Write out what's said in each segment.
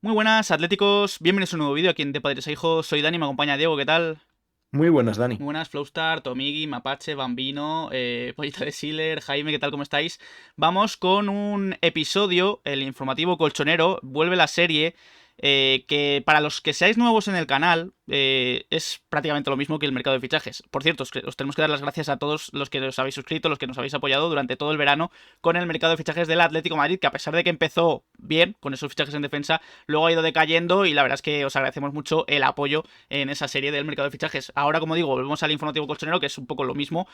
Muy buenas, atléticos. Bienvenidos a un nuevo vídeo aquí en De Padres a Hijos. Soy Dani, me acompaña Diego, ¿qué tal? Muy buenas, Dani. Muy buenas, Flowstar, Tomigi, Mapache, Bambino, Pollito de Sealer, Jaime, ¿qué tal? ¿Cómo estáis? Vamos con un episodio, el informativo colchonero. Vuelve la serie. Que para los que seáis nuevos en el canal es prácticamente lo mismo que el mercado de fichajes. Por cierto, os tenemos que dar las gracias a todos los que os habéis suscrito, los que nos habéis apoyado durante todo el verano con el mercado de fichajes del Atlético de Madrid, que a pesar de que empezó bien con esos fichajes en defensa, luego ha ido decayendo y la verdad es que os agradecemos mucho el apoyo en esa serie del mercado de fichajes. Ahora, como digo, volvemos al informativo colchonero, que es un poco lo mismo,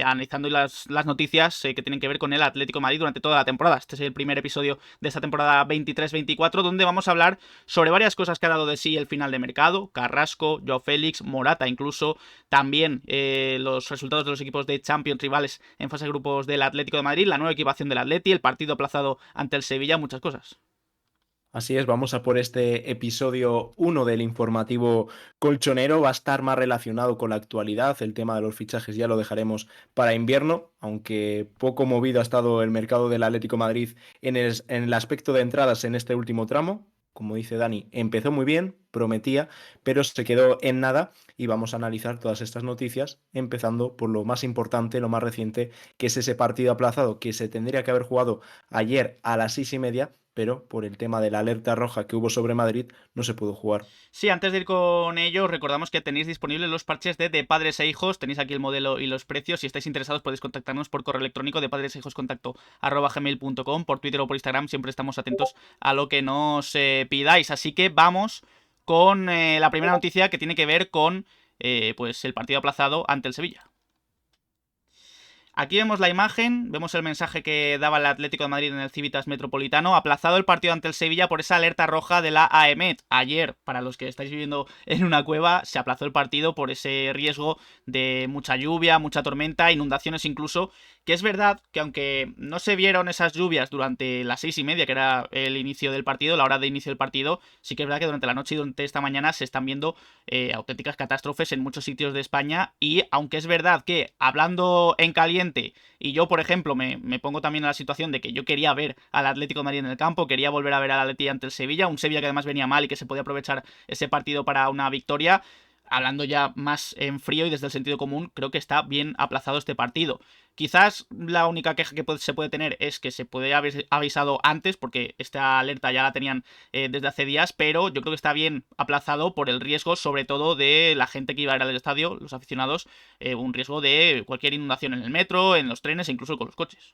analizando las noticias que tienen que ver con el Atlético de Madrid durante toda la temporada. Este es el primer episodio de esta temporada 23-24, donde vamos a hablar sobre varias cosas que ha dado de sí el final de mercado: Carrasco, Joao Félix, Morata incluso, también los resultados de los equipos de Champions rivales en fase de grupos del Atlético de Madrid, la nueva equipación del Atleti, el partido aplazado ante el Sevilla, muchas cosas. Así es, vamos a por este episodio uno del informativo colchonero. Va a estar más relacionado con la actualidad. El tema de los fichajes ya lo dejaremos para invierno, aunque poco movido ha estado el mercado del Atlético de Madrid en el aspecto de entradas en este último tramo. Como dice Dani, empezó muy bien, prometía, pero se quedó en nada y vamos a analizar todas estas noticias, empezando por lo más importante, lo más reciente, que es ese partido aplazado que se tendría que haber jugado ayer a las 6:30, pero por el tema de la alerta roja que hubo sobre Madrid no se pudo jugar. Sí, antes de ir con ello, recordamos que tenéis disponibles los parches de Padres e Hijos. Tenéis aquí el modelo y los precios. Si estáis interesados, podéis contactarnos por correo electrónico de padresehijoscontacto@gmail.com, por Twitter o por Instagram. Siempre estamos atentos a lo que nos pidáis. Así que vamos con la primera noticia, que tiene que ver con pues el partido aplazado ante el Sevilla. Aquí vemos la imagen, vemos el mensaje que daba el Atlético de Madrid en el Civitas Metropolitano: aplazado el partido ante el Sevilla por esa alerta roja de la AEMET. Ayer, para los que estáis viviendo en una cueva, se aplazó el partido por ese riesgo de mucha lluvia, mucha tormenta, inundaciones incluso, que es verdad que aunque no se vieron esas lluvias durante las 6:30, que era el inicio del partido, la hora de inicio del partido, sí que es verdad que durante la noche y durante esta mañana se están viendo auténticas catástrofes en muchos sitios de España. Y aunque es verdad que, hablando en caliente, y yo por ejemplo me pongo también en la situación de que yo quería ver al Atlético de Madrid en el campo, quería volver a ver al Atleti ante el Sevilla, un Sevilla que además venía mal y que se podía aprovechar ese partido para una victoria. Hablando ya más en frío y desde el sentido común, creo que está bien aplazado este partido. Quizás la única queja que se puede tener es que se puede haber avisado antes, porque esta alerta ya la tenían desde hace días, pero yo creo que está bien aplazado por el riesgo, sobre todo de la gente que iba a ir al estadio, los aficionados, un riesgo de cualquier inundación en el metro, en los trenes e incluso con los coches.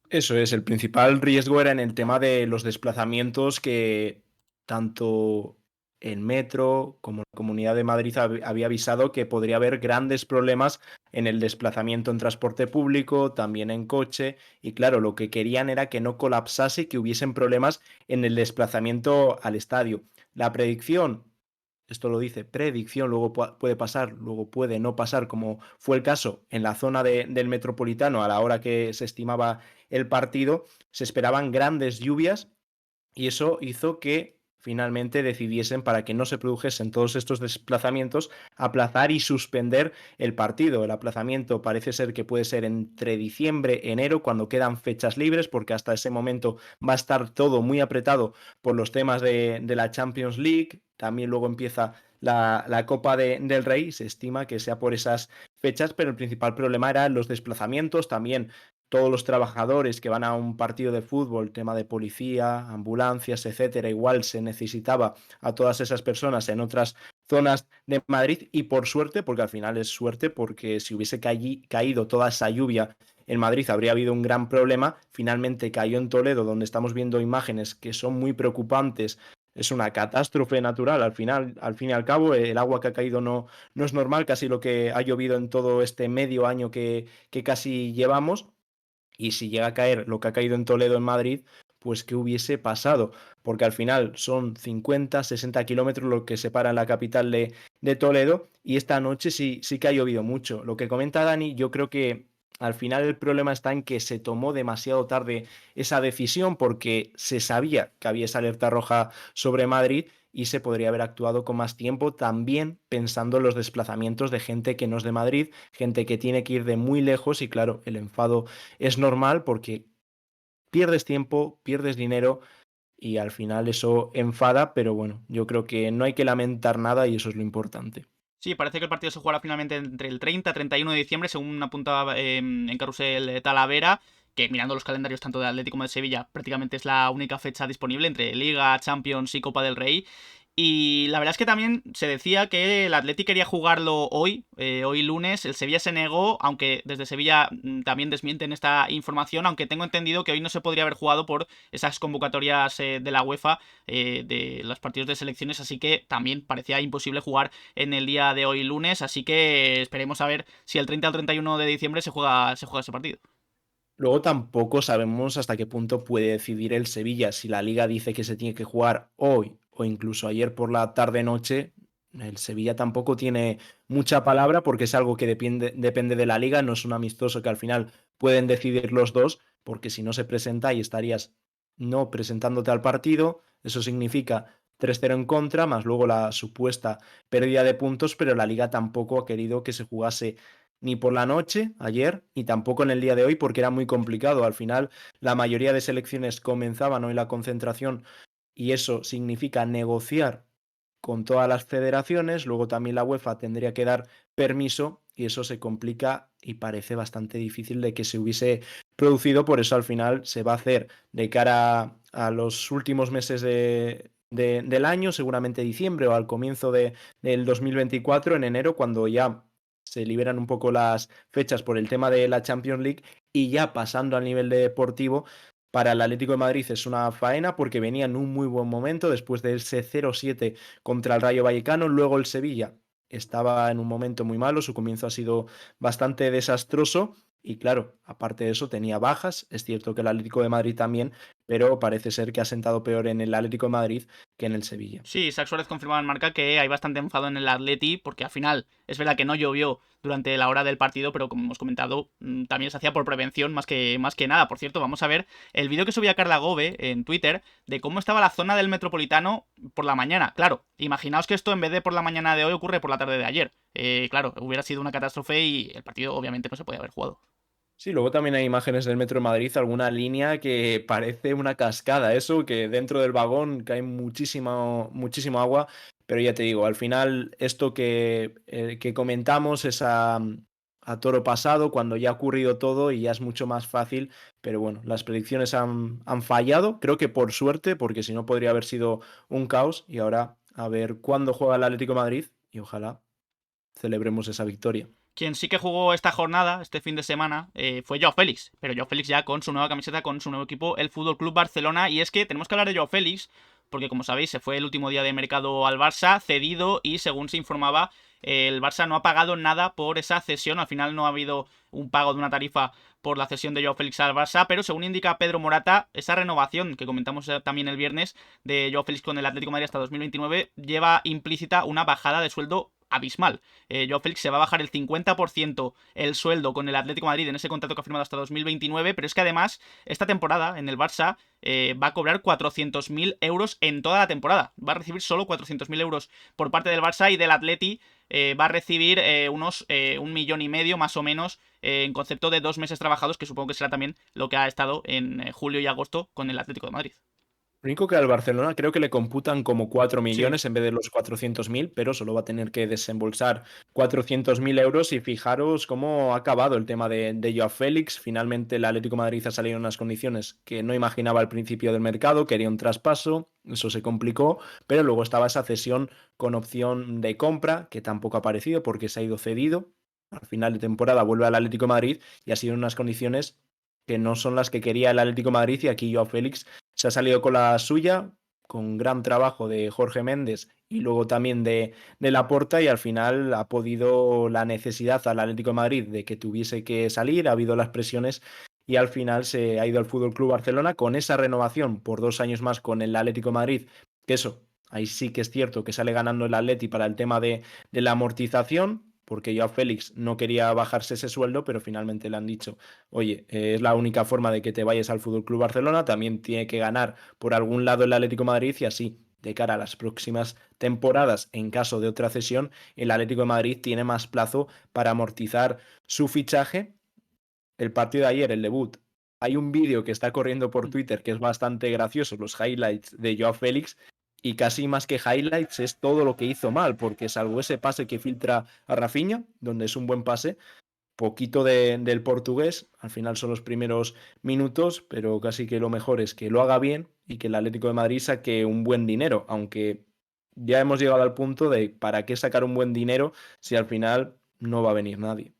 Eso es, el principal riesgo era en el tema de los desplazamientos que tanto el metro como la Comunidad de Madrid había avisado que podría haber grandes problemas en el desplazamiento en transporte público, también en coche, y claro, lo que querían era que no colapsase, que hubiesen problemas en el desplazamiento al estadio. La predicción, esto lo dice predicción, luego puede pasar, luego puede no pasar, como fue el caso en la zona del Metropolitano a la hora que se estimaba el partido, se esperaban grandes lluvias y eso hizo que finalmente decidiesen, para que no se produjesen todos estos desplazamientos, aplazar y suspender el partido. El aplazamiento parece ser que puede ser entre diciembre y enero, cuando quedan fechas libres, porque hasta ese momento va a estar todo muy apretado por los temas de la Champions League. También luego empieza la Copa del Rey, se estima que sea por esas fechas, pero el principal problema era los desplazamientos, también todos los trabajadores que van a un partido de fútbol, tema de policía, ambulancias, etcétera, igual se necesitaba a todas esas personas en otras zonas de Madrid. Y por suerte, porque al final es suerte, porque si hubiese caído toda esa lluvia en Madrid habría habido un gran problema. Finalmente cayó en Toledo, donde estamos viendo imágenes que son muy preocupantes. Es una catástrofe natural. Al fin y al cabo, el agua que ha caído no es normal, casi lo que ha llovido en todo este medio año que casi llevamos. Y si llega a caer lo que ha caído en Toledo, en Madrid, pues ¿qué hubiese pasado? Porque al final son 50, 60 kilómetros lo que separan la capital de Toledo, y esta noche sí que ha llovido mucho. Lo que comenta Dani, yo creo que al final el problema está en que se tomó demasiado tarde esa decisión, porque se sabía que había esa alerta roja sobre Madrid y se podría haber actuado con más tiempo, también pensando en los desplazamientos de gente que no es de Madrid, gente que tiene que ir de muy lejos. Y claro, el enfado es normal porque pierdes tiempo, pierdes dinero, y al final eso enfada, pero bueno, yo creo que no hay que lamentar nada y eso es lo importante. Sí, parece que el partido se jugará finalmente entre el 30 y 31 de diciembre, según apuntaba en Carrusel Talavera, que mirando los calendarios tanto de Atlético como de Sevilla, prácticamente es la única fecha disponible entre Liga, Champions y Copa del Rey. Y la verdad es que también se decía que el Atleti quería jugarlo hoy, hoy lunes. El Sevilla se negó, aunque desde Sevilla también desmienten esta información, aunque tengo entendido que hoy no se podría haber jugado por esas convocatorias de la UEFA, de los partidos de selecciones, así que también parecía imposible jugar en el día de hoy lunes, así que esperemos a ver si el 30 o 31 de diciembre se juega ese partido. Luego tampoco sabemos hasta qué punto puede decidir el Sevilla. Si la liga dice que se tiene que jugar hoy o incluso ayer por la tarde-noche, el Sevilla tampoco tiene mucha palabra porque es algo que depende de la liga, no es un amistoso que al final pueden decidir los dos, porque si no se presenta y estarías no presentándote al partido, eso significa 3-0 en contra, más luego la supuesta pérdida de puntos, pero la liga tampoco ha querido que se jugase ni por la noche ayer, ni tampoco en el día de hoy, porque era muy complicado. Al final, la mayoría de selecciones comenzaban hoy la concentración y eso significa negociar con todas las federaciones. Luego también la UEFA tendría que dar permiso y eso se complica y parece bastante difícil de que se hubiese producido. Por eso al final se va a hacer de cara a los últimos meses del año, seguramente diciembre o al comienzo del 2024, en enero, cuando ya se liberan un poco las fechas por el tema de la Champions League y ya pasando al nivel deportivo, para el Atlético de Madrid es una faena porque venía en un muy buen momento después de ese 0-7 contra el Rayo Vallecano, luego el Sevilla estaba en un momento muy malo, su comienzo ha sido bastante desastroso y claro, aparte de eso tenía bajas, es cierto que el Atlético de Madrid también, pero parece ser que ha sentado peor en el Atlético de Madrid que en el Sevilla. Sí, Isaac Suárez confirmaba en marca que hay bastante enfado en el Atleti, porque al final es verdad que no llovió durante la hora del partido, pero como hemos comentado, también se hacía por prevención más que nada. Por cierto, vamos a ver el vídeo que subía Carla Gove en Twitter de cómo estaba la zona del Metropolitano por la mañana. Claro, imaginaos que esto en vez de por la mañana de hoy ocurre por la tarde de ayer. Claro, hubiera sido una catástrofe y el partido obviamente no se podía haber jugado. Sí, luego también hay imágenes del Metro de Madrid, alguna línea que parece una cascada, eso, que dentro del vagón cae muchísimo agua, pero ya te digo, al final esto que comentamos es a toro pasado, cuando ya ha ocurrido todo y ya es mucho más fácil, pero bueno, las predicciones han fallado, creo que por suerte, porque si no podría haber sido un caos, y ahora a ver cuándo juega el Atlético de Madrid y ojalá celebremos esa victoria. Quien sí que jugó esta jornada, este fin de semana, fue Joao Félix. Pero Joao Félix ya con su nueva camiseta, con su nuevo equipo, el Fútbol Club Barcelona. Y es que tenemos que hablar de Joao Félix, porque como sabéis, se fue el último día de mercado al Barça, cedido, y según se informaba, el Barça no ha pagado nada por esa cesión. Al final no ha habido un pago de una tarifa por la cesión de Joao Félix al Barça, pero según indica Pedro Morata, esa renovación que comentamos también el viernes de Joao Félix con el Atlético de Madrid hasta 2029 lleva implícita una bajada de sueldo abismal. Joao Félix se va a bajar el 50% el sueldo con el Atlético de Madrid en ese contrato que ha firmado hasta 2029, pero es que además esta temporada en el Barça va a cobrar 400.000 euros en toda la temporada. Va a recibir solo 400.000 euros por parte del Barça y del Atleti va a recibir unos 1,5 millones más o menos en concepto de 2 meses trabajados, que supongo que será también lo que ha estado en julio y agosto con el Atlético de Madrid. Lo único que al Barcelona creo que le computan como 4 Sí. millones en vez de los 400.000, pero solo va a tener que desembolsar 400.000 euros y fijaros cómo ha acabado el tema de Joao Félix. Finalmente el Atlético de Madrid ha salido en unas condiciones que no imaginaba al principio del mercado, quería un traspaso, eso se complicó, pero luego estaba esa cesión con opción de compra, que tampoco ha aparecido porque se ha ido cedido. Al final de temporada vuelve al Atlético de Madrid y ha sido en unas condiciones que no son las que quería el Atlético de Madrid y aquí Joao Félix se ha salido con la suya, con gran trabajo de Jorge Méndez y luego también de Laporta y al final ha podido la necesidad al Atlético de Madrid de que tuviese que salir, ha habido las presiones y al final se ha ido al Fútbol Club Barcelona con esa renovación por 2 años más con el Atlético de Madrid, que eso, ahí sí que es cierto que sale ganando el Atleti para el tema de la amortización, porque Joao Félix no quería bajarse ese sueldo, pero finalmente le han dicho oye, es la única forma de que te vayas al Fútbol Club Barcelona, también tiene que ganar por algún lado el Atlético de Madrid y así, de cara a las próximas temporadas, en caso de otra cesión, el Atlético de Madrid tiene más plazo para amortizar su fichaje. El partido de ayer, el debut, hay un vídeo que está corriendo por Twitter que es bastante gracioso, los highlights de Joao Félix, y casi más que highlights es todo lo que hizo mal, porque salvo ese pase que filtra a Rafinha, donde es un buen pase, poquito del portugués, al final son los primeros minutos, pero casi que lo mejor es que lo haga bien y que el Atlético de Madrid saque un buen dinero, aunque ya hemos llegado al punto de para qué sacar un buen dinero si al final no va a venir nadie.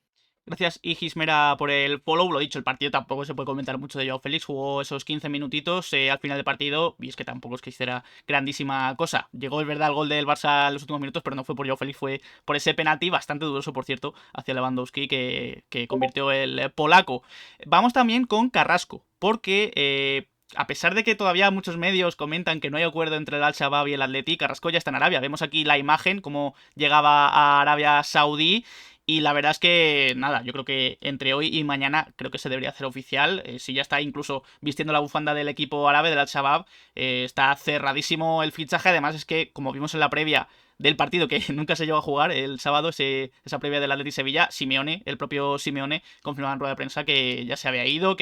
Gracias, Igismera, por el follow. Lo dicho, el partido tampoco se puede comentar mucho de Joao Félix. Jugó esos 15 minutitos al final del partido y es que tampoco es que hiciera grandísima cosa. Llegó, es verdad, el gol del Barça en los últimos minutos, pero no fue por Joao Félix, fue por ese penalti bastante dudoso, por cierto, hacia Lewandowski que convirtió el polaco. Vamos también con Carrasco, porque a pesar de que todavía muchos medios comentan que no hay acuerdo entre el Al-Shabaab y el Atleti, Carrasco ya está en Arabia. Vemos aquí la imagen, cómo llegaba a Arabia Saudí. Y la verdad es que, nada, yo creo que entre hoy y mañana creo que se debería hacer oficial. Si ya está incluso vistiendo la bufanda del equipo árabe, del Al-Shabaab, está cerradísimo el fichaje. Además es que, como vimos en la previa del partido que nunca se llegó a jugar el sábado, esa previa del Atleti Sevilla, Simeone, el propio Simeone, confirmaba en rueda de prensa que ya se había ido,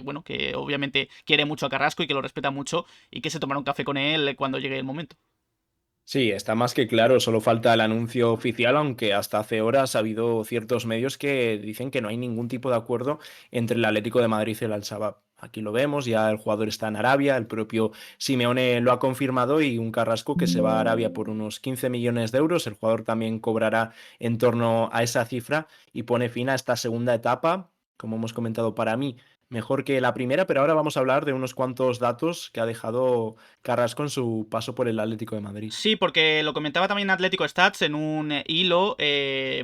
bueno, que obviamente quiere mucho a Carrasco y que lo respeta mucho y que se tomará un café con él cuando llegue el momento. Sí, está más que claro, solo falta el anuncio oficial, aunque hasta hace horas ha habido ciertos medios que dicen que no hay ningún tipo de acuerdo entre el Atlético de Madrid y el Al-Shabaab. Aquí lo vemos, ya el jugador está en Arabia, el propio Simeone lo ha confirmado y un Carrasco que se va a Arabia por unos 15 millones de euros. El jugador también cobrará en torno a esa cifra y pone fin a esta segunda etapa, como hemos comentado para mí, mejor que la primera, pero ahora vamos a hablar de unos cuantos datos que ha dejado Carrasco en su paso por el Atlético de Madrid. Sí, porque lo comentaba también Atlético Stats en un hilo.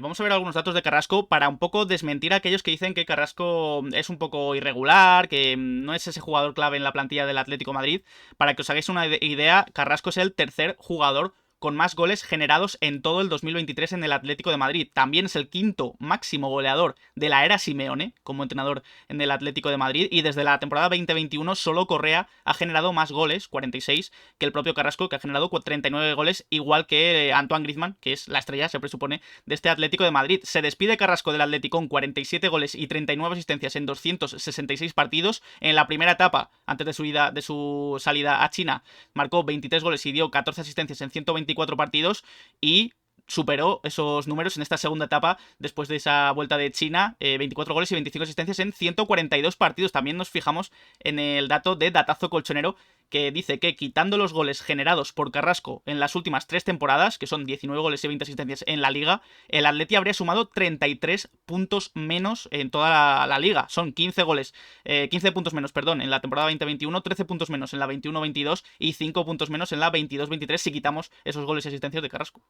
Vamos a ver algunos datos de Carrasco para un poco desmentir a aquellos que dicen que Carrasco es un poco irregular, que no es ese jugador clave en la plantilla del Atlético Madrid. Para que os hagáis una idea, Carrasco es el tercer jugador con más goles generados en todo el 2023 en el Atlético de Madrid. También es el quinto máximo goleador de la era Simeone como entrenador en el Atlético de Madrid y desde la temporada 2021 solo Correa ha generado más goles, 46, que el propio Carrasco, que ha generado 39 goles, igual que Antoine Griezmann, que es la estrella, se presupone, de este Atlético de Madrid. Se despide Carrasco del Atlético con 47 goles y 39 asistencias en 266 partidos. En la primera etapa, antes de su salida a China, marcó 23 goles y dio 14 asistencias en 124 partidos y superó esos números en esta segunda etapa después de esa vuelta de China, 24 goles y 25 asistencias en 142 partidos. También nos fijamos en el dato de Datazo Colchonero, que dice que quitando los goles generados por Carrasco en las últimas 3 temporadas, que son 19 goles y 20 asistencias en la liga, el Atleti habría sumado 33 puntos menos en toda la liga. Son 15 goles, 15 puntos menos, perdón, en la temporada 2021, 13 puntos menos en la 21-22 y 5 puntos menos en la 22-23 si quitamos esos goles y asistencias de Carrasco.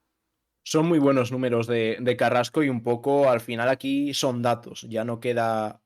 Son muy buenos números de Carrasco y un poco al final aquí son datos, ya no queda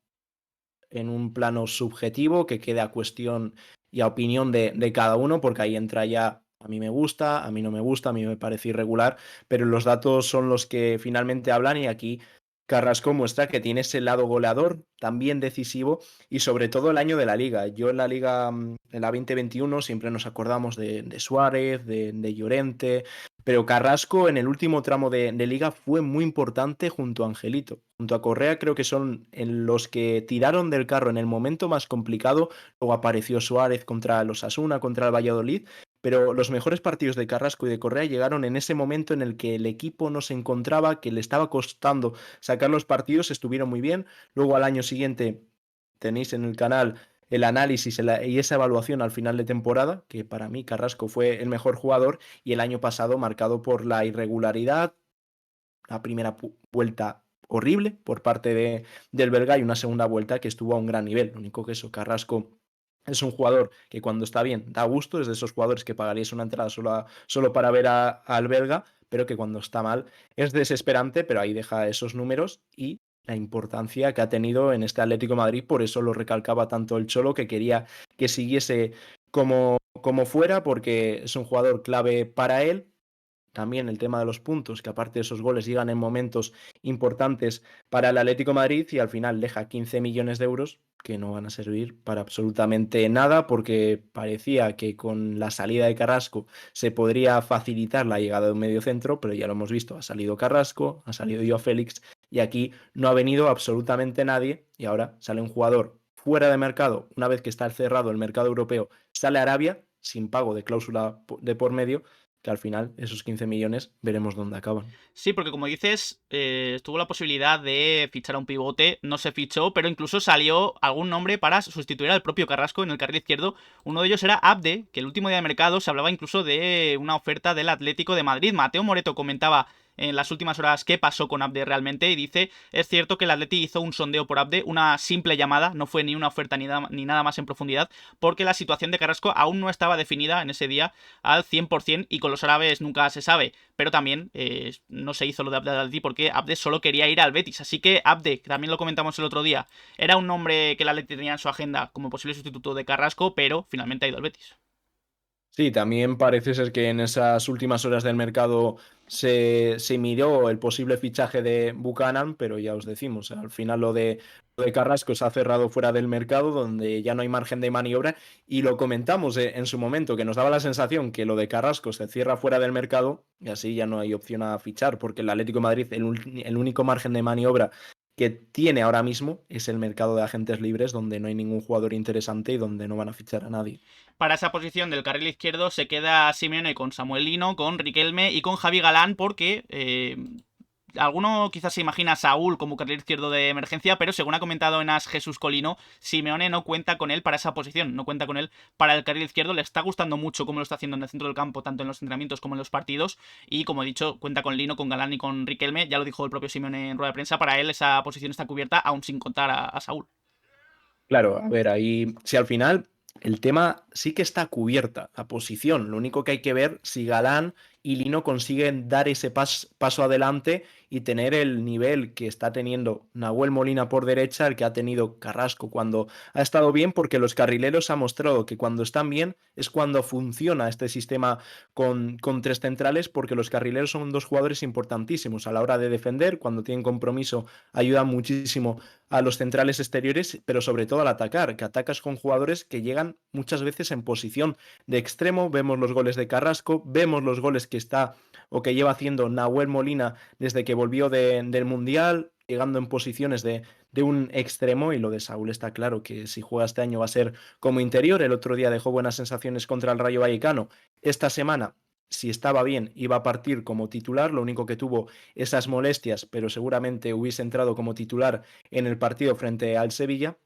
en un plano subjetivo, que quede a cuestión y a opinión de cada uno, porque ahí entra ya a mí me gusta, a mí no me gusta, a mí me parece irregular, pero los datos son los que finalmente hablan y aquí Carrasco muestra que tiene ese lado goleador, también decisivo y sobre todo el año de la liga. Yo en la liga, en la 2021, siempre nos acordamos de Suárez, de Llorente, pero Carrasco en el último tramo de liga fue muy importante junto a Angelito. Junto a Correa creo que son en los que tiraron del carro en el momento más complicado. Luego apareció Suárez contra los Asuna, contra el Valladolid, pero los mejores partidos de Carrasco y de Correa llegaron en ese momento en el que el equipo no se encontraba, que le estaba costando sacar los partidos, estuvieron muy bien. Luego al año siguiente tenéis en el canal el análisis y esa evaluación al final de temporada, que para mí Carrasco fue el mejor jugador y el año pasado marcado por la irregularidad, la primera vuelta horrible por parte del belga y una segunda vuelta que estuvo a un gran nivel. Lo único que eso, Carrasco es un jugador que cuando está bien da gusto, es de esos jugadores que pagarías una entrada solo para ver al belga, pero que cuando está mal es desesperante, pero ahí deja esos números y la importancia que ha tenido en este Atlético de Madrid, por eso lo recalcaba tanto el Cholo, que quería que siguiese como fuera, porque es un jugador clave para él. También el tema de los puntos, que aparte de esos goles llegan en momentos importantes para el Atlético de Madrid y al final deja 15 millones de euros que no van a servir para absolutamente nada porque parecía que con la salida de Carrasco se podría facilitar la llegada de un mediocentro, pero ya lo hemos visto, ha salido Carrasco, ha salido Joao Félix y aquí no ha venido absolutamente nadie y ahora sale un jugador fuera de mercado, una vez que está cerrado el mercado europeo, sale a Arabia sin pago de cláusula de por medio, que al final esos 15 millones veremos dónde acaban. Sí, porque como dices, estuvo la posibilidad de fichar a un pivote, no se fichó, pero incluso salió algún nombre para sustituir al propio Carrasco en el carril izquierdo. Uno de ellos era Abde, que el último día de mercado se hablaba incluso de una oferta del Atlético de Madrid. Mateo Moreto comentaba en las últimas horas qué pasó con Abde realmente y dice, es cierto que el Atleti hizo un sondeo por Abde, una simple llamada, no fue ni una oferta ni nada más en profundidad, porque la situación de Carrasco aún no estaba definida en ese día al 100% y con los árabes nunca se sabe, pero también no se hizo lo de Abde al Atleti porque Abde solo quería ir al Betis, así que Abde, que también lo comentamos el otro día, era un nombre que el Atleti tenía en su agenda como posible sustituto de Carrasco, pero finalmente ha ido al Betis. Sí, también parece ser que en esas últimas horas del mercado se miró el posible fichaje de Buchanan, pero ya os decimos, al final lo de Carrasco se ha cerrado fuera del mercado, donde ya no hay margen de maniobra, y lo comentamos en su momento, que nos daba la sensación que lo de Carrasco se cierra fuera del mercado, y así ya no hay opción a fichar, porque el Atlético de Madrid, el único margen de maniobra que tiene ahora mismo es el mercado de agentes libres, donde no hay ningún jugador interesante y donde no van a fichar a nadie. Para esa posición del carril izquierdo se queda Simeone con Samuel Lino, con Riquelme y con Javi Galán porque alguno quizás se imagina a Saúl como carril izquierdo de emergencia, pero según ha comentado en As Jesús Colino, Simeone no cuenta con él para esa posición, no cuenta con él para el carril izquierdo, le está gustando mucho cómo lo está haciendo en el centro del campo, tanto en los entrenamientos como en los partidos, y como he dicho, cuenta con Lino, con Galán y con Riquelme, ya lo dijo el propio Simeone en rueda de prensa, para él esa posición está cubierta, aún sin contar a Saúl. Claro, a ver, ahí, si al final el tema sí que está cubierta, la posición, lo único que hay que ver si Galán y Lino consiguen dar ese paso adelante y tener el nivel que está teniendo Nahuel Molina por derecha, el que ha tenido Carrasco cuando ha estado bien, porque los carrileros han mostrado que cuando están bien es cuando funciona este sistema con tres centrales, porque los carrileros son dos jugadores importantísimos a la hora de defender, cuando tienen compromiso ayudan muchísimo a los centrales exteriores, pero sobre todo al atacar, que atacas con jugadores que llegan muchas veces en posición de extremo. Vemos los goles de Carrasco, vemos los goles que está o que lleva haciendo Nahuel Molina desde que volvió del Mundial, llegando en posiciones de un extremo, y lo de Saúl está claro que si juega este año va a ser como interior. El otro día dejó buenas sensaciones contra el Rayo Vallecano. Esta semana, si estaba bien, iba a partir como titular, lo único que tuvo esas molestias, pero seguramente hubiese entrado como titular en el partido frente al Sevilla,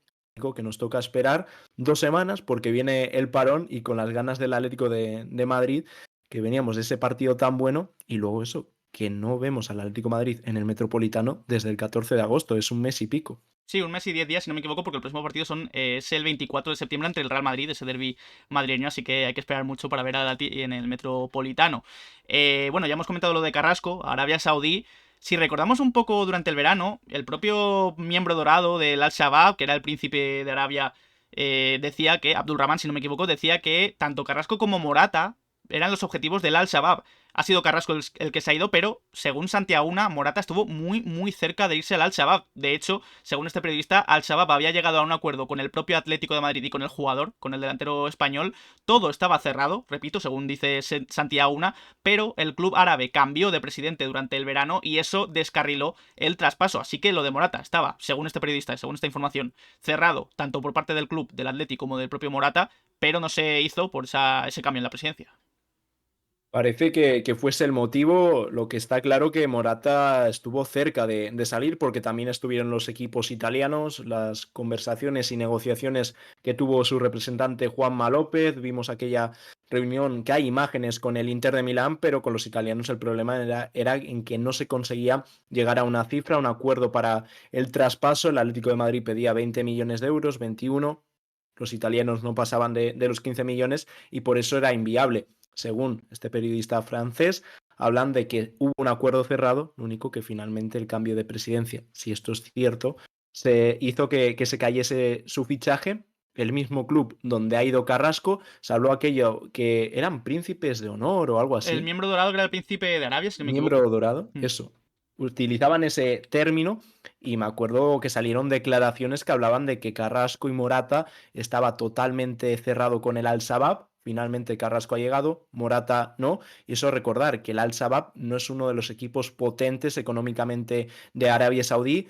que nos toca esperar 2 semanas porque viene el parón y con las ganas del Atlético de Madrid, que veníamos de ese partido tan bueno, y luego eso, que no vemos al Atlético de Madrid en el Metropolitano desde el 14 de agosto, es un mes y pico. Sí, un mes y 10 días, si no me equivoco, porque el próximo partido es el 24 de septiembre ante el Real Madrid, ese derbi madrileño, así que hay que esperar mucho para ver a Lati en el Metropolitano. Bueno, ya hemos comentado lo de Carrasco, Arabia Saudí. Si recordamos un poco durante el verano, el propio miembro dorado del Al-Shabaab, que era el príncipe de Arabia, decía que, Abdulrahman, si no me equivoco, decía que tanto Carrasco como Morata eran los objetivos del Al-Shabaab. Ha sido Carrasco el que se ha ido, pero según Santiauna, Morata estuvo muy, muy cerca de irse al Al-Shabaab. De hecho, según este periodista, Al-Shabaab había llegado a un acuerdo con el propio Atlético de Madrid y con el jugador, con el delantero español. Todo estaba cerrado, repito, según dice Santiauna, pero el club árabe cambió de presidente durante el verano y eso descarriló el traspaso. Así que lo de Morata estaba, según este periodista y según esta información, cerrado, tanto por parte del club, del Atlético como del propio Morata, pero no se hizo por ese cambio en la presidencia. Parece que fuese el motivo. Lo que está claro que Morata estuvo cerca de salir, porque también estuvieron los equipos italianos, las conversaciones y negociaciones que tuvo su representante Juanma López. Vimos aquella reunión que hay imágenes con el Inter de Milán, pero con los italianos el problema era en que no se conseguía llegar a una cifra, un acuerdo para el traspaso. El Atlético de Madrid pedía 20 millones de euros, 21. Los italianos no pasaban de los 15 millones y por eso era inviable. Según este periodista francés, hablan de que hubo un acuerdo cerrado, lo único que finalmente el cambio de presidencia, si esto es cierto, se hizo que se cayese su fichaje. El mismo club donde ha ido Carrasco, se habló aquello que eran príncipes de honor o algo El así, miembro dorado que era el príncipe de Arabia, si no me miembro equivoco. dorado, Mm. eso. Utilizaban ese término y me acuerdo que salieron declaraciones que hablaban de que Carrasco y Morata estaba totalmente cerrado con el Al-Shabaab. Finalmente Carrasco ha llegado, Morata no. Y eso recordar que el Al-Shabaab no es uno de los equipos potentes económicamente de Arabia Saudí.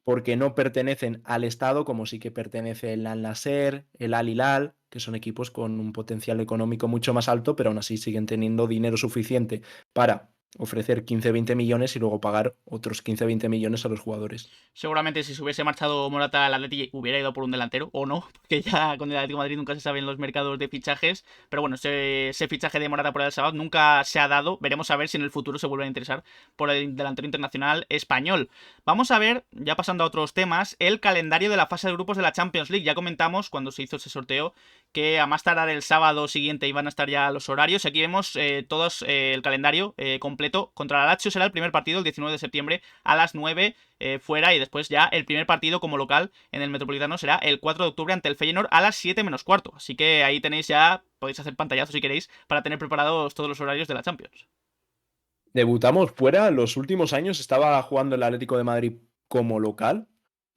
porque no pertenecen al Estado, como sí que pertenece el Al Nasser, el Al Hilal, que son equipos con un potencial económico mucho más alto, pero aún así siguen teniendo dinero suficiente para ofrecer 15-20 millones y luego pagar otros 15-20 millones a los jugadores. Seguramente si se hubiese marchado Morata al Atleti hubiera ido por un delantero, o no, porque ya con el Atlético de Madrid nunca se sabe en los mercados de fichajes. Pero bueno, ese fichaje de Morata por el Sabadell nunca se ha dado. Veremos a ver si en el futuro se vuelve a interesar por el delantero internacional español. Vamos a ver, ya pasando a otros temas, el calendario de la fase de grupos de la Champions League. Ya comentamos cuando se hizo ese sorteo que a más tardar el sábado siguiente iban a estar ya los horarios. Aquí vemos todos el calendario completo. Contra la Lazio será el primer partido el 19 de septiembre a las 9 fuera, y después ya el primer partido como local en el Metropolitano será el 4 de octubre ante el Feyenoord a las 7 menos cuarto. Así que ahí tenéis ya, podéis hacer pantallazos si queréis para tener preparados todos los horarios de la Champions. Debutamos fuera, los últimos años estaba jugando el Atlético de Madrid como local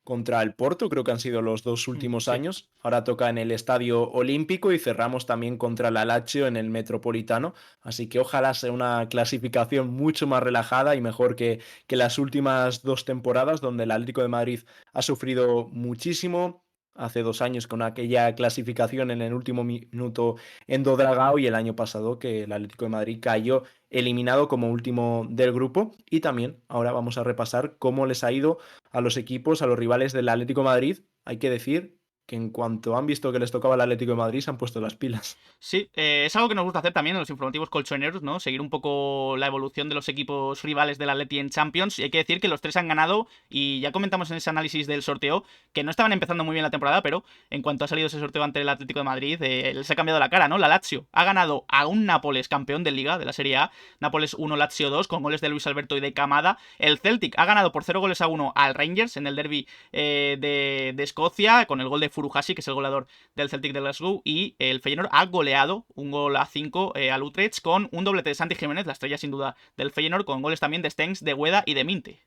contra el Porto, creo que han sido los dos últimos Sí. años. Ahora toca en el Estadio Olímpico y cerramos también contra la Lazio en el Metropolitano. Así que ojalá sea una clasificación mucho más relajada y mejor que las últimas dos temporadas, donde el Atlético de Madrid ha sufrido muchísimo. Hace 2 años con aquella clasificación en el último minuto en Dodragao, y el año pasado que el Atlético de Madrid cayó eliminado como último del grupo. Y también ahora vamos a repasar cómo les ha ido a los equipos, a los rivales del Atlético de Madrid. Hay que decir que en cuanto han visto que les tocaba el Atlético de Madrid se han puesto las pilas. Sí, es algo que nos gusta hacer también en los informativos colchoneros, ¿no? Seguir un poco la evolución de los equipos rivales del Atleti en Champions. Y hay que decir que los tres han ganado, y ya comentamos en ese análisis del sorteo que no estaban empezando muy bien la temporada, pero en cuanto ha salido ese sorteo ante el Atlético de Madrid, les ha cambiado la cara, ¿no? La Lazio ha ganado a un Nápoles campeón de Liga, de la Serie A, Nápoles 1, Lazio 2, con goles de Luis Alberto y de Camada. El Celtic ha ganado por 0-1 al Rangers en el derby de Escocia, con el gol de Furuhashi, que es el goleador del Celtic de Glasgow, y el Feyenoord ha goleado 1-5 al Utrecht con un doblete de Santi Jiménez, la estrella sin duda del Feyenoord, con goles también de Stengs, de Gueda y de Minte.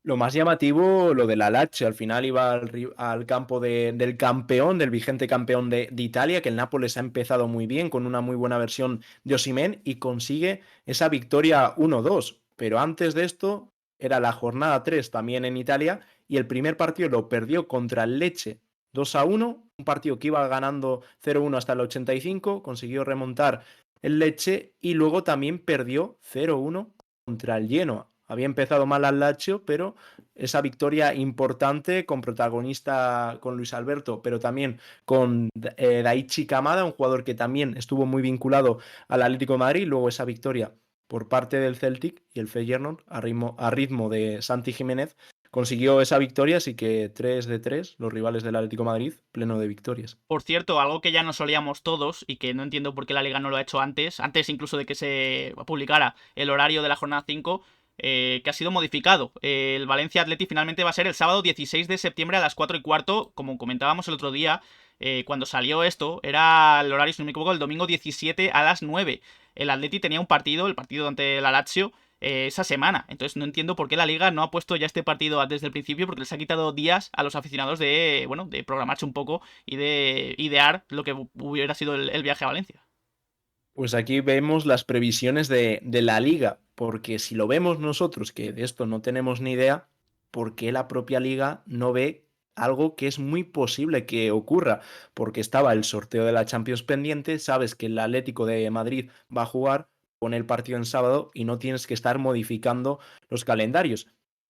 Lo más llamativo, lo de la Lazio, al final iba al campo del campeón, del vigente campeón de Italia, que el Nápoles ha empezado muy bien, con una muy buena versión de Osimhen, y consigue esa victoria 1-2. Pero antes de esto, era la jornada 3 también en Italia, y el primer partido lo perdió contra el Lecce 2-1, un partido que iba ganando 0-1 hasta el 85, consiguió remontar el Lecce, y luego también perdió 0-1 contra el Genoa. Había empezado mal al Lazio, pero esa victoria importante con protagonista con Luis Alberto, pero también con Daichi Kamada, un jugador que también estuvo muy vinculado al Atlético de Madrid. Luego esa victoria por parte del Celtic, y el Feyenoord a ritmo de Santi Jiménez consiguió esa victoria, así que 3 de 3, los rivales del Atlético de Madrid, pleno de victorias. Por cierto, algo que ya nos solíamos todos y que no entiendo por qué la Liga no lo ha hecho antes incluso de que se publicara el horario de la jornada 5, que ha sido modificado. El Valencia Atleti finalmente va a ser el sábado 16 de septiembre a las 4:15, como comentábamos el otro día. Cuando salió esto, era el horario, si no me equivoco, el domingo 17 a las 9. El Atleti tenía un partido, el partido ante el Lazio, esa semana. Entonces no entiendo por qué la Liga no ha puesto ya este partido desde el principio, porque les ha quitado días a los aficionados de, bueno, de programarse un poco y de idear lo que hubiera sido el viaje a Valencia. Pues aquí vemos las previsiones de la liga, porque si lo vemos nosotros, que de esto no tenemos ni idea, ¿por qué la propia liga no ve algo que es muy posible que ocurra? Porque estaba el sorteo de la Champions pendiente, sabes que el Atlético de Madrid va a jugar, pone el partido en sábado y no tienes que estar modificando los calendarios.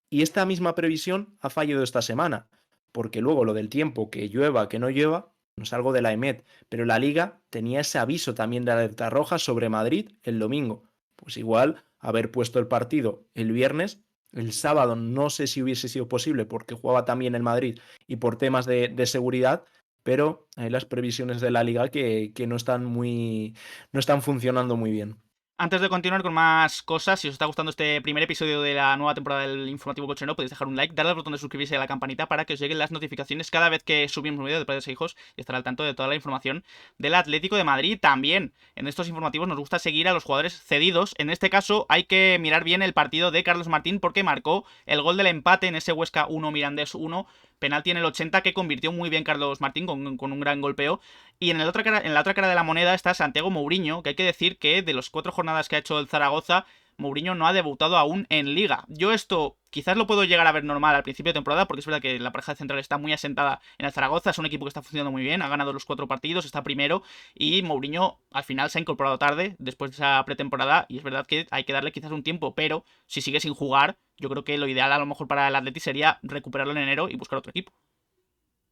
Y esta misma previsión ha fallado esta semana, porque luego lo del tiempo, que llueva, que no llueva, no es algo de la EMET, pero la Liga tenía ese aviso también de alerta roja sobre Madrid el domingo. Pues igual haber puesto el partido el viernes, el sábado no sé si hubiese sido posible porque jugaba también el Madrid y por temas de seguridad, pero hay las previsiones de la Liga que no están funcionando muy bien. Antes de continuar con más cosas, si os está gustando este primer episodio de la nueva temporada del Informativo Colchonero, podéis dejar un like, darle al botón de suscribirse y a la campanita para que os lleguen las notificaciones cada vez que subimos un vídeo de Padres e Hijos, y estar al tanto de toda la información del Atlético de Madrid. También en estos informativos nos gusta seguir a los jugadores cedidos. En este caso hay que mirar bien el partido de Carlos Martín, porque marcó el gol del empate en ese Huesca 1 Mirandés 1, penalti en el 80 que convirtió muy bien Carlos Martín con un gran golpeo. Y en la otra cara de la moneda está Santiago Mourinho, que hay que decir que de las 4 jornadas que ha hecho el Zaragoza, Mourinho no ha debutado aún en Liga. Yo esto quizás lo puedo llegar a ver normal al principio de temporada, porque es verdad que la pareja central está muy asentada en el Zaragoza, es un equipo que está funcionando muy bien, ha ganado los 4 partidos, está primero, y Mourinho al final se ha incorporado tarde, después de esa pretemporada, y es verdad que hay que darle quizás un tiempo, pero si sigue sin jugar, yo creo que lo ideal a lo mejor para el Atleti sería recuperarlo en enero y buscar otro equipo.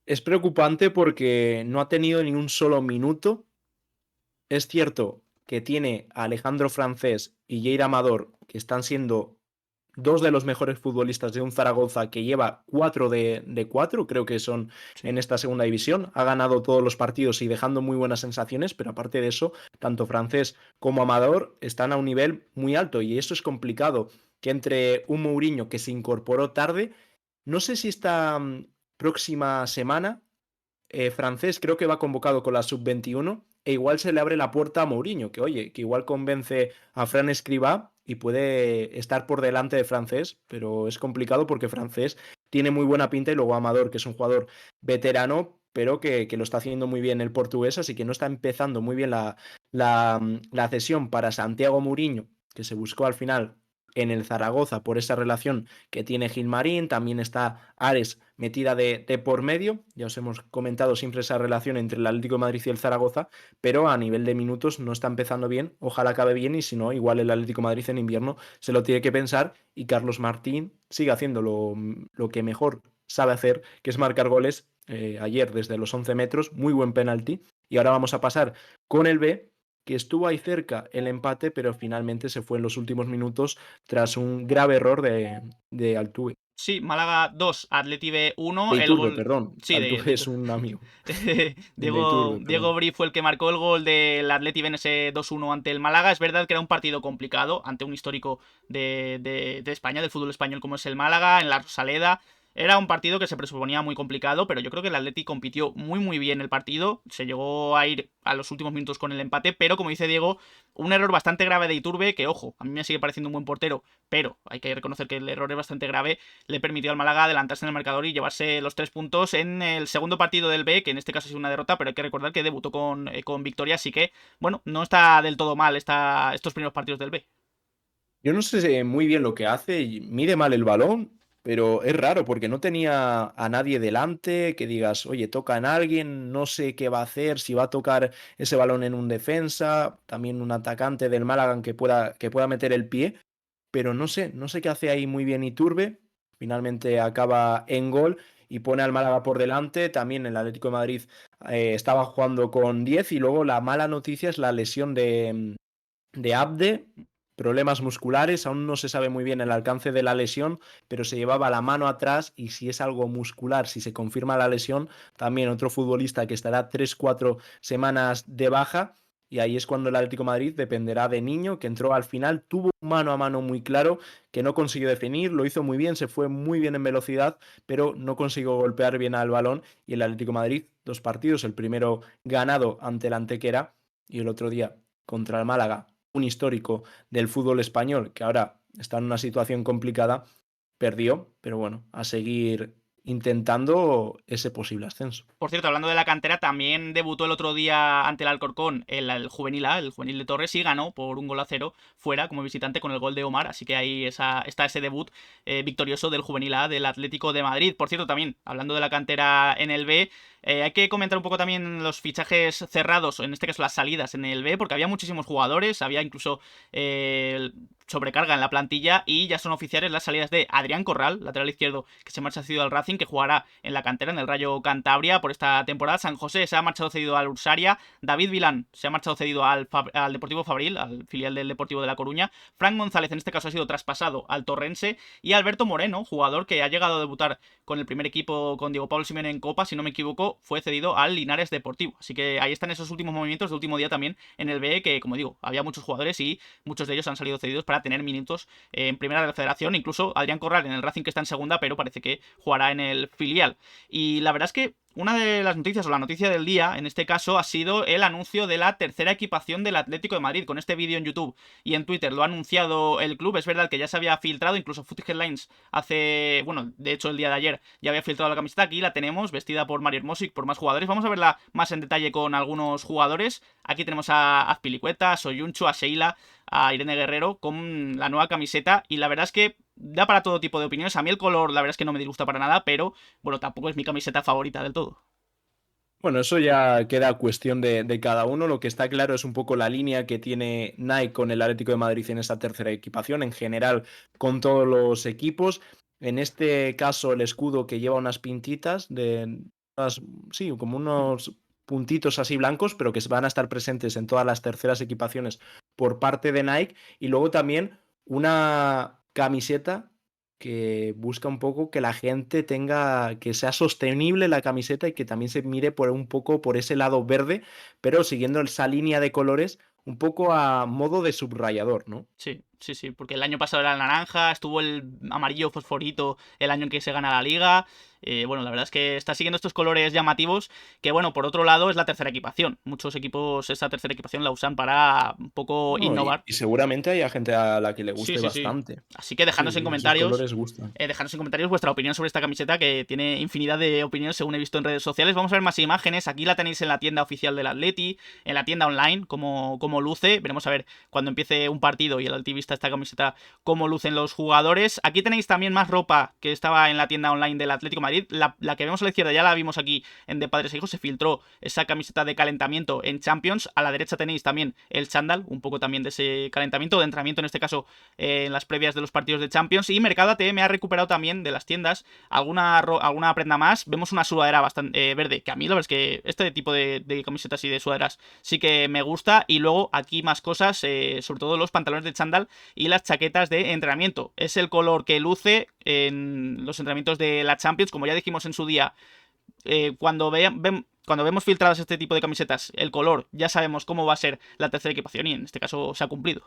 Es preocupante porque no ha tenido ni un solo minuto. Es cierto que tiene a Alejandro Francés y Jair Amador, que están siendo dos de los mejores futbolistas de un Zaragoza que lleva 4 de 4, creo que son Sí. en esta segunda división. Ha ganado todos los partidos y dejando muy buenas sensaciones, pero aparte de eso, tanto Francés como Amador están a un nivel muy alto y eso es complicado. Que entre un Mourinho que se incorporó tarde, no sé si esta próxima semana Francés creo que va convocado con la sub-21 e igual se le abre la puerta a Mourinho, que oye, que igual convence a Fran Escribá y puede estar por delante de Francés, pero es complicado porque Francés tiene muy buena pinta y luego Amador, que es un jugador veterano, pero que lo está haciendo muy bien el portugués, así que no está empezando muy bien la cesión para Santiago Mourinho, que se buscó al final en el Zaragoza por esa relación que tiene Gilmarín, también está Ares metida de por medio, ya os hemos comentado siempre esa relación entre el Atlético de Madrid y el Zaragoza, pero a nivel de minutos no está empezando bien, ojalá acabe bien y si no, igual el Atlético de Madrid en invierno se lo tiene que pensar y Carlos Martín sigue haciendo lo que mejor sabe hacer, que es marcar goles, ayer desde los 11 metros, muy buen penalti, y ahora vamos a pasar con el B, que estuvo ahí cerca el empate, pero finalmente se fue en los últimos minutos tras un grave error de Altuve. Sí, Málaga 2, Atleti B 1, De el Iturbe, gol... perdón. Sí, Altuve es un amigo. De Iturbe, Diego perdón. Bri fue el que marcó el gol del Atleti en ese 2-1 ante el Málaga. Es verdad que era un partido complicado ante un histórico de España, del fútbol español como es el Málaga, en la Rosaleda. Era un partido que se presuponía muy complicado, pero yo creo que el Atleti compitió muy bien el partido. Se llegó a ir a los últimos minutos con el empate, pero como dice Diego, un error bastante grave de Iturbe, que ojo, a mí me sigue pareciendo un buen portero, pero hay que reconocer que el error es bastante grave, le permitió al Málaga adelantarse en el marcador y llevarse los 3 puntos en el segundo partido del B, que en este caso ha sido una derrota, pero hay que recordar que debutó con victoria, así que, bueno, no está del todo mal estos primeros partidos del B. Yo no sé muy bien lo que hace, mide mal el balón, pero es raro porque no tenía a nadie delante que digas, oye, toca en alguien, no sé qué va a hacer, si va a tocar ese balón en un defensa, también un atacante del Málaga que pueda meter el pie, pero no sé qué hace ahí muy bien Iturbe. Finalmente acaba en gol y pone al Málaga por delante. También el Atlético de Madrid estaba jugando con 10 y luego la mala noticia es la lesión de Abde, problemas musculares, aún no se sabe muy bien el alcance de la lesión, pero se llevaba la mano atrás y si es algo muscular, si se confirma la lesión, también otro futbolista que estará 3-4 semanas de baja y ahí es cuando el Atlético de Madrid dependerá de Niño, que entró al final, tuvo un mano a mano muy claro, que no consiguió definir, lo hizo muy bien, se fue muy bien en velocidad, pero no consiguió golpear bien al balón y el Atlético de Madrid, 2 partidos, el primero ganado ante el Antequera y el otro día contra el Málaga, un histórico del fútbol español que ahora está en una situación complicada, perdió, pero bueno, a seguir intentando ese posible ascenso. Por cierto, hablando de la cantera, también debutó el otro día ante el Alcorcón el juvenil A, el juvenil de Torres, y ganó por 1-0 fuera como visitante con el gol de Omar. Así que ahí está ese debut victorioso del juvenil A del Atlético de Madrid. Por cierto, también, hablando de la cantera en el B, hay que comentar un poco también los fichajes cerrados, en este caso las salidas en el B, porque había muchísimos jugadores, había incluso sobrecarga en la plantilla y ya son oficiales las salidas de Adrián Corral, lateral izquierdo, que se marcha cedido al Racing, que jugará en la cantera, en el Rayo Cantabria por esta temporada. San José se ha marchado cedido al Ursaria. David Vilán se ha marchado cedido al Deportivo Fabril, al filial del Deportivo de La Coruña. Frank González en este caso ha sido traspasado al Torrense. Y Alberto Moreno, jugador que ha llegado a debutar con el primer equipo con Diego Pablo Simeone en Copa, si no me equivoco, fue cedido al Linares Deportivo. Así que ahí están esos últimos movimientos de último día también en el BE, que como digo, había muchos jugadores y muchos de ellos han salido cedidos para tener minutos en primera de la federación. Incluso Adrián Corral en el Racing, que está en segunda, pero parece que jugará en el filial. Y la verdad es que una de las noticias, o la noticia del día, en este caso, ha sido el anuncio de la tercera equipación del Atlético de Madrid. Con este vídeo en YouTube y en Twitter lo ha anunciado el club. Es verdad que ya se había filtrado, incluso Footy Headlines bueno, de hecho el día de ayer ya había filtrado la camiseta. Aquí la tenemos, vestida por Mario Hermoso y por más jugadores. Vamos a verla más en detalle con algunos jugadores. Aquí tenemos a Azpilicueta, a Soyuncu, a Sheila, a Irene Guerrero con la nueva camiseta, y la verdad es que da para todo tipo de opiniones. A mí el color la verdad es que no me disgusta para nada, pero bueno, tampoco es mi camiseta favorita del todo. Bueno, eso ya queda cuestión de cada uno. Lo que está claro es un poco la línea que tiene Nike con el Atlético de Madrid en esta tercera equipación, en general con todos los equipos. En este caso, el escudo que lleva unas pintitas sí, como unos puntitos así blancos, pero que van a estar presentes en todas las terceras equipaciones por parte de Nike. Y luego también una camiseta que busca un poco que la gente que sea sostenible la camiseta y que también se mire un poco por ese lado verde, pero siguiendo esa línea de colores un poco a modo de subrayador, ¿no? Sí, sí, sí, porque el año pasado era el naranja, estuvo el amarillo fosforito el año en que se gana la liga. Bueno, la verdad es que está siguiendo estos colores llamativos, que bueno, por otro lado es la tercera equipación. Muchos equipos esta tercera equipación la usan para un poco No, innovar. y seguramente haya gente a la que le Sí, guste sí, sí. bastante. Así que Sí, sí, esos colores gustan. dejadnos en comentarios vuestra opinión sobre esta camiseta, que tiene infinidad de opiniones según he visto en redes sociales. Vamos a ver más imágenes. Aquí la tenéis en la tienda oficial del Atleti, en la tienda online, como luce. Veremos a ver cuando empiece un partido y el Atleti vista esta camiseta cómo lucen los jugadores. Aquí tenéis también más ropa que estaba en la tienda online del Atlético de Madrid. La que vemos a la izquierda ya la vimos aquí en De Padres e Hijos. Se filtró esa camiseta de calentamiento en Champions. A la derecha tenéis también el chándal, un poco también de ese calentamiento, de entrenamiento en este caso, en las previas de los partidos de Champions. Y Mercado ATM ha recuperado también de las tiendas alguna prenda más. Vemos una sudadera bastante verde, que a mí la verdad es que este tipo de camisetas y de sudaderas sí que me gusta. Y luego aquí más cosas, sobre todo los pantalones de chándal y las chaquetas de entrenamiento. Es el color que luce en los entrenamientos de la Champions, como ya dijimos en su día. Cuando vemos filtradas este tipo de camisetas, el color, ya sabemos cómo va a ser la tercera equipación, y en este caso se ha cumplido.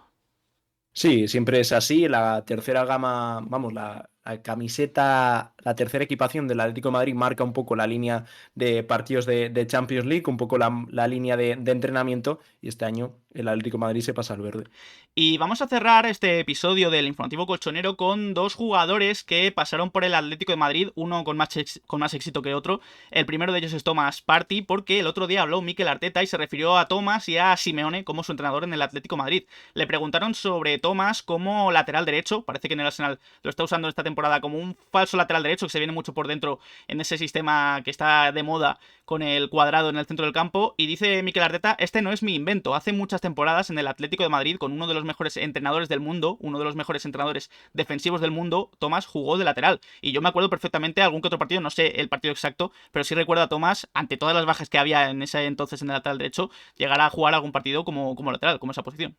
Sí, siempre es así. La tercera gama, vamos, la camiseta, la tercera equipación del Atlético de Madrid marca un poco la línea de partidos de Champions League, un poco la línea de entrenamiento, y este año el Atlético de Madrid se pasa al verde. Y vamos a cerrar este episodio del Informativo Colchonero con dos jugadores que pasaron por el Atlético de Madrid, uno con más éxito que otro. El primero de ellos es Thomas Partey, porque el otro día habló Mikel Arteta y se refirió a Thomas y a Simeone como su entrenador en el Atlético de Madrid. Le preguntaron sobre Thomas como lateral derecho. Parece que en el Arsenal lo está usando esta temporada como un falso lateral derecho, que se viene mucho por dentro en ese sistema que está de moda con el cuadrado en el centro del campo. Y dice Mikel Arteta: este no es mi invento. Hace muchas temporadas en el Atlético de Madrid, con uno de los mejores entrenadores del mundo, uno de los mejores entrenadores defensivos del mundo, Thomas jugó de lateral. Y yo me acuerdo perfectamente algún que otro partido, no sé el partido exacto, pero sí recuerdo a Thomas, ante todas las bajas que había en ese entonces en el lateral derecho, llegar a jugar algún partido como lateral, como esa posición.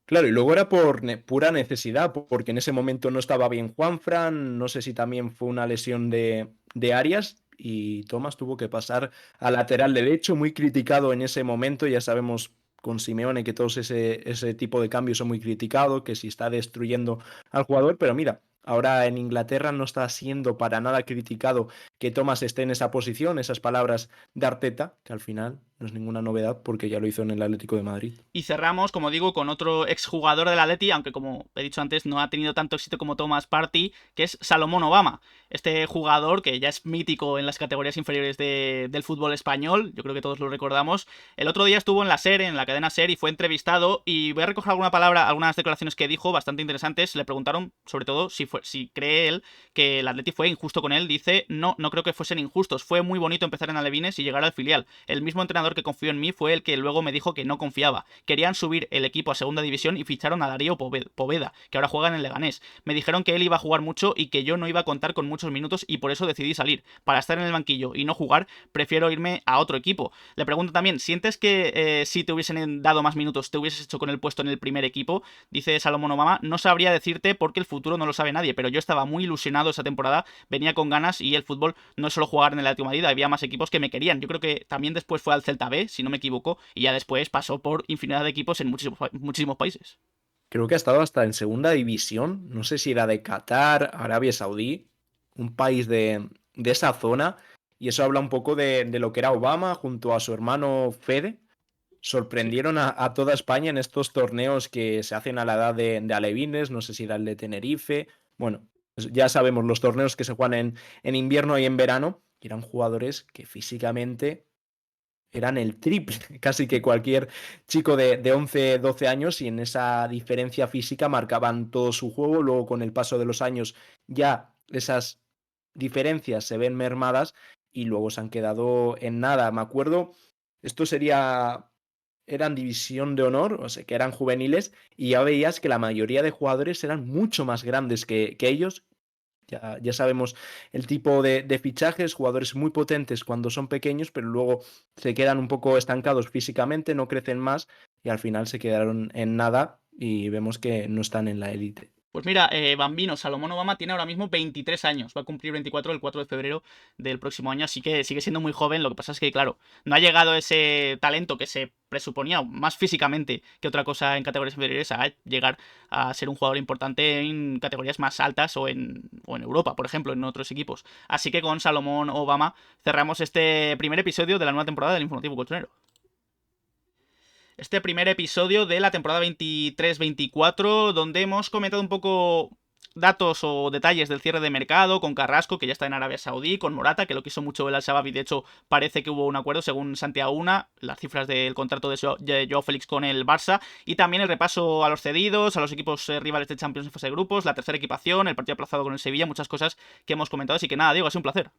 Claro, y luego era por pura necesidad, porque en ese momento no estaba bien Juanfran, no sé si también fue una lesión de Arias, y Thomas tuvo que pasar a lateral derecho, muy criticado en ese momento. Ya sabemos con Simeone que todos ese tipo de cambios son muy criticados, que si está destruyendo al jugador, pero mira, ahora en Inglaterra no está siendo para nada criticado que Thomas esté en esa posición. Esas palabras de Arteta, que al final no es ninguna novedad porque ya lo hizo en el Atlético de Madrid. Y cerramos, como digo, con otro exjugador del Atleti, aunque como he dicho antes no ha tenido tanto éxito como Thomas Partey, que es Salomón Obama. Este jugador que ya es mítico en las categorías inferiores del fútbol español, yo creo que todos lo recordamos. El otro día estuvo en la SER, en la cadena SER, y fue entrevistado, y voy a recoger algunas declaraciones que dijo bastante interesantes. Le preguntaron sobre todo si cree él que el Atleti fue injusto con él. Dice: no creo que fuesen injustos, fue muy bonito empezar en Alevines y llegar al filial. El mismo entrenador que confió en mí fue el que luego me dijo que no confiaba. Querían subir el equipo a segunda división y ficharon a Darío Poveda, que ahora juega en el Leganés. Me dijeron que él iba a jugar mucho y que yo no iba a contar con muchos minutos, y por eso decidí salir. Para estar en el banquillo y no jugar, prefiero irme a otro equipo. Le pregunto también: ¿sientes que si te hubiesen dado más minutos te hubieses hecho con el puesto en el primer equipo? Dice Salomón Obama: no sabría decirte porque el futuro no lo sabe nadie, pero yo estaba muy ilusionado esa temporada, venía con ganas, y el fútbol no es solo jugar en el Atlético de Madrid, había más equipos que me querían. Yo creo que también después fue al Celta B, si no me equivoco, y ya después pasó por infinidad de equipos en muchísimos países. Creo que ha estado hasta en segunda división, no sé si era de Qatar, Arabia Saudí, un país de esa zona, Y eso habla un poco de lo que era Obama junto a su hermano Fede. Sí. Sorprendieron a toda España en estos torneos que se hacen a la edad de alevines, no sé si era el de Tenerife. Bueno, pues ya sabemos los torneos que se juegan en invierno y en verano. Y eran jugadores que físicamente eran el triple, casi que cualquier chico de 11, 12 años, y en esa diferencia física marcaban todo su juego. Luego, con el paso de los años, ya esas diferencias se ven mermadas y luego se han quedado en nada. Me acuerdo, esto eran división de honor, o sea, que eran juveniles, y ya veías que la mayoría de jugadores eran mucho más grandes que ellos. Ya sabemos el tipo de fichajes, jugadores muy potentes cuando son pequeños, pero luego se quedan un poco estancados físicamente, no crecen más y al final se quedaron en nada y vemos que no están en la élite. Pues mira, Bambino, Salomón Obama tiene ahora mismo 23 años, va a cumplir 24 el 4 de febrero del próximo año, así que sigue siendo muy joven. Lo que pasa es que, claro, no ha llegado ese talento que se presuponía más físicamente que otra cosa en categorías inferiores a llegar a ser un jugador importante en categorías más altas o en Europa, por ejemplo, en otros equipos. Así que con Salomón Obama cerramos este primer episodio de la nueva temporada del Informativo Colchonero. Este primer episodio de la temporada 23-24, donde hemos comentado un poco datos o detalles del cierre de mercado con Carrasco, que ya está en Arabia Saudí, con Morata, que lo quiso mucho el Al-Shabaab y de hecho parece que hubo un acuerdo según Santiago Una, las cifras del contrato de Joao Félix con el Barça, y también el repaso a los cedidos, a los equipos rivales de Champions en fase de grupos, la tercera equipación, el partido aplazado con el Sevilla, muchas cosas que hemos comentado, así que nada, Diego, ha sido un placer.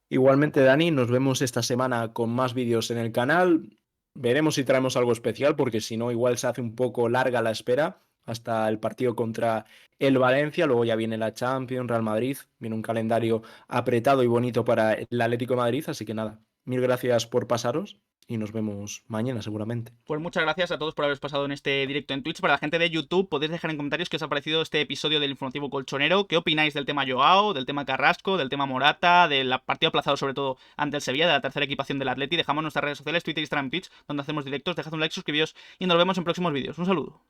Igualmente, Dani, nos vemos esta semana con más vídeos en el canal. Veremos si traemos algo especial, porque si no, igual se hace un poco larga la espera hasta el partido contra el Valencia. Luego ya viene la Champions, Real Madrid. Viene un calendario apretado y bonito para el Atlético de Madrid. Así que nada, mil gracias por pasaros y nos vemos mañana seguramente. Pues muchas gracias a todos por haberos pasado en este directo en Twitch. Para la gente de YouTube, podéis dejar en comentarios qué os ha parecido este episodio del Informativo Colchonero. ¿Qué opináis del tema Joao, del tema Carrasco, del tema Morata, del partido aplazado sobre todo ante el Sevilla, de la tercera equipación del Atleti? Dejamos nuestras redes sociales, Twitter, Instagram, Twitch, donde hacemos directos. Dejad un like, suscribíos y nos vemos en próximos vídeos. Un saludo.